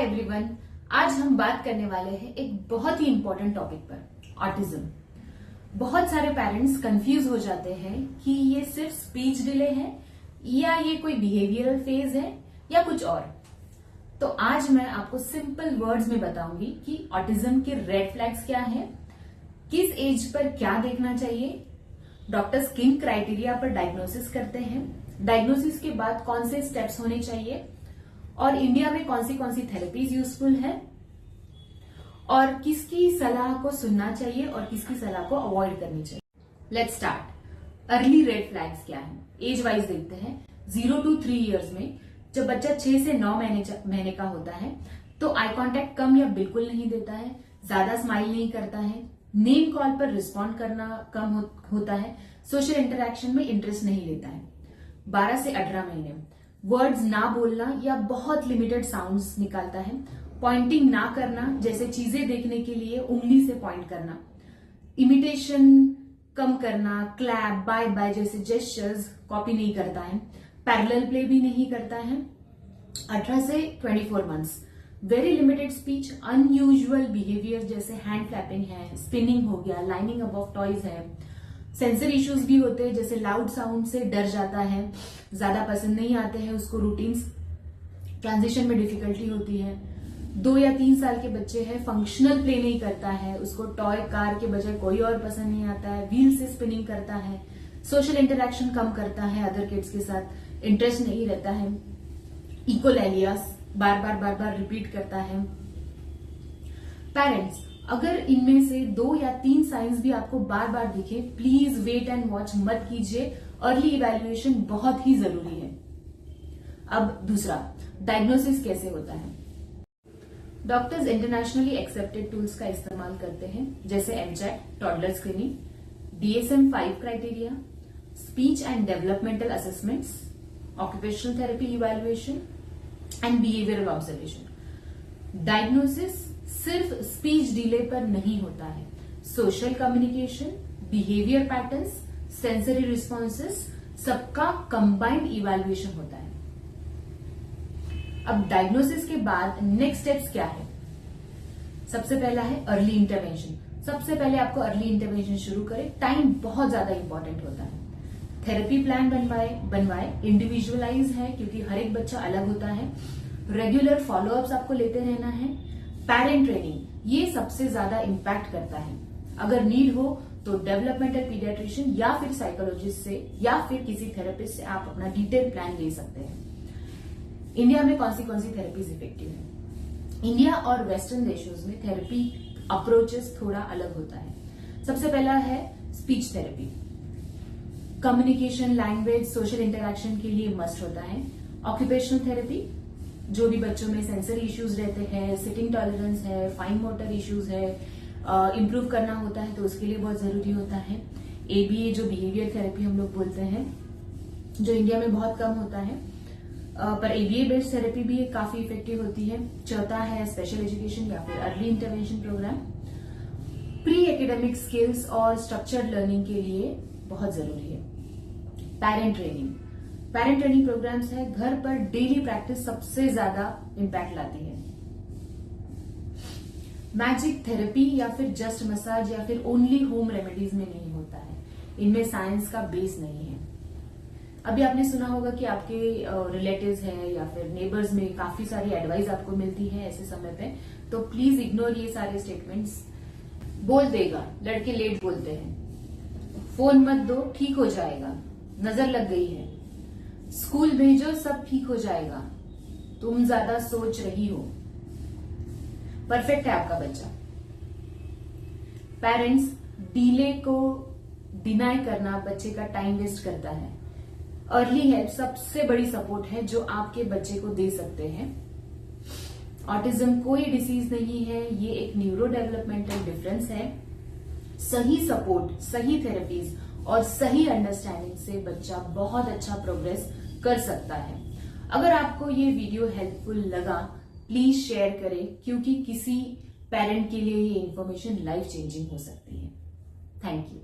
Hi everyone, आज हम बात करने वाले हैं एक बहुत ही इंपॉर्टेंट टॉपिक पर, ऑटिज्म। बहुत सारे पेरेंट्स कंफ्यूज हो जाते हैं कि ये सिर्फ स्पीच डिले है या ये कोई बिहेवियरल फेज है या कुछ और। तो आज मैं आपको सिंपल वर्ड्स में बताऊंगी कि ऑटिज्म के रेड फ्लैग्स क्या हैं, किस एज पर क्या देखना चाहिए, डॉक्टर्स किन क्राइटेरिया पर डायग्नोसिस करते हैं, डायग्नोसिस के बाद कौन से स्टेप्स होने चाहिए और इंडिया में कौन सी थेरेपीज यूजफुल है और किसकी सलाह को सुनना चाहिए और किसकी सलाह को अवॉइड करनी चाहिए। Let's start. Early red flags क्या है, एज वाइज देखते हैं। 0 to 3 इयर्स में जब बच्चा 6 से 9 महीने का होता है तो आई कांटेक्ट कम या बिल्कुल नहीं देता है, ज्यादा स्माइल नहीं करता है, नेम कॉल पर रिस्पॉन्ड करना कम होता है, सोशल इंटरेक्शन में इंटरेस्ट नहीं लेता है। 12 से 18 महीने वर्ड्स ना बोलना या बहुत लिमिटेड साउंड्स निकालता है, पॉइंटिंग ना करना, जैसे चीजें देखने के लिए उंगली से पॉइंट करना, इमिटेशन कम करना, क्लैप, बाय बाय जैसे जेस्चर्स कॉपी नहीं करता है, पैरेलल प्ले भी नहीं करता है। 18 से 24 months very limited speech, unusual behaviour जैसे हैंड क्लैपिंग है, स्पिनिंग हो गया, लाइनिंग अबव टॉयज है, सेंसर इश्यूज भी होते हैं जैसे लाउड साउंड से डर जाता है, ज्यादा पसंद नहीं आते हैं उसको, रूटीन्स ट्रांजिशन में डिफिकल्टी होती है। 2 या 3 साल के बच्चे हैं, फंक्शनल प्ले नहीं करता है, उसको टॉय कार के बजाय कोई और पसंद नहीं आता है, व्हील से स्पिनिंग करता है, सोशल इंटरेक्शन कम करता है, अदर किड्स के साथ इंटरेस्ट नहीं रहता है, इकोलेलियास बार बार रिपीट करता है। पेरेंट्स, अगर इनमें से 2 या 3 साइंस भी आपको बार बार दिखे, प्लीज वेट एंड वॉच मत कीजिए, अर्ली इवैल्यूएशन बहुत ही जरूरी है। अब दूसरा, डायग्नोसिस कैसे होता है। डॉक्टर्स इंटरनेशनली एक्सेप्टेड टूल्स का इस्तेमाल करते हैं जैसे M CHAT, toddler screening, DSM-5 criteria, speech and developmental assessments, occupational therapy evaluation and behavioural observation. Diagnosis सिर्फ स्पीच डिले पर नहीं होता है, social communication, behaviour patterns, sensory responses, सबका कंबाइंड इवैल्यूएशन होता है। अब डायग्नोसिस के बाद नेक्स्ट स्टेप्स क्या है। सबसे पहला है अर्ली इंटरवेंशन। सबसे पहले आपको अर्ली इंटरवेंशन शुरू करें, टाइम बहुत ज्यादा इंपॉर्टेंट होता है। थेरेपी प्लान बनवाए, इंडिविजुअलाइज है क्योंकि हर एक बच्चा अलग होता है, रेगुलर फॉलोअप्स आपको लेते रहना है, पेरेंट ट्रेनिंग, ये सबसे ज्यादा इंपैक्ट करता है। अगर नीड हो तो डेवलपमेंटल पीडियाट्रिशियन या फिर साइकोलॉजिस्ट से या फिर किसी थेरेपिस्ट से आप अपना डिटेल प्लान ले सकते हैं। इंडिया में कौन सी थेरेपीज इफेक्टिव है। इंडिया और वेस्टर्न देशों में थेरेपी अप्रोचेस थोड़ा अलग होता है। सबसे पहला है speech therapy. Communication, language, social interaction के लिए मस्ट होता है। ऑक्यूपेशनल थेरेपी, जो भी बच्चों में सेंसरी इश्यूज रहते हैं, सिटिंग टॉलरेंस है, फाइन मोटर इश्यूज है, इंप्रूव करना होता है तो उसके लिए बहुत जरूरी होता है। ABA जो बिहेवियर थेरेपी हम लोग बोलते हैं, जो इंडिया में बहुत कम होता है, पर ABA बेस्ड थेरेपी भी काफी इफेक्टिव होती है। चौथा है स्पेशल एजुकेशन या फिर early intervention program. Pre academic skills और स्ट्रक्चर्ड लर्निंग के लिए बहुत जरूरी है। पेरेंट ट्रेनिंग प्रोग्राम्स है, घर पर डेली प्रैक्टिस सबसे ज्यादा इंपैक्ट लाती है। मैजिक थेरेपी या फिर जस्ट मसाज या फिर ओनली होम रेमेडीज में नहीं होता है, इनमें साइंस का बेस नहीं है। अभी आपने सुना होगा कि आपके रिलेटिव्स हैं या फिर नेबर्स में काफी सारी एडवाइस आपको मिलती है ऐसे समय पे, तो प्लीज इग्नोर ये सारे स्टेटमेंट्स। बोल देगा, लड़के लेट बोलते हैं, फोन मत दो, ठीक हो जाएगा, नजर लग गई है, स्कूल भेजो सब ठीक हो जाएगा, तुम ज्यादा सोच रही हो, परफेक्ट है आपका बच्चा। पेरेंट्स, डिले को डिनाई करना बच्चे का टाइम वेस्ट करता है। अर्ली हेल्प सबसे बड़ी सपोर्ट है जो आपके बच्चे को दे सकते हैं। ऑटिज्म कोई डिसीज नहीं है, ये एक न्यूरो डेवलपमेंटल डिफरेंस है। सही सपोर्ट, सही थेरेपीज और सही अंडरस्टैंडिंग से बच्चा बहुत अच्छा प्रोग्रेस कर सकता है। अगर आपको ये वीडियो हेल्पफुल लगा, प्लीज शेयर करें क्योंकि किसी पेरेंट के लिए ये इन्फॉर्मेशन लाइफ चेंजिंग हो सकती है। Thank you.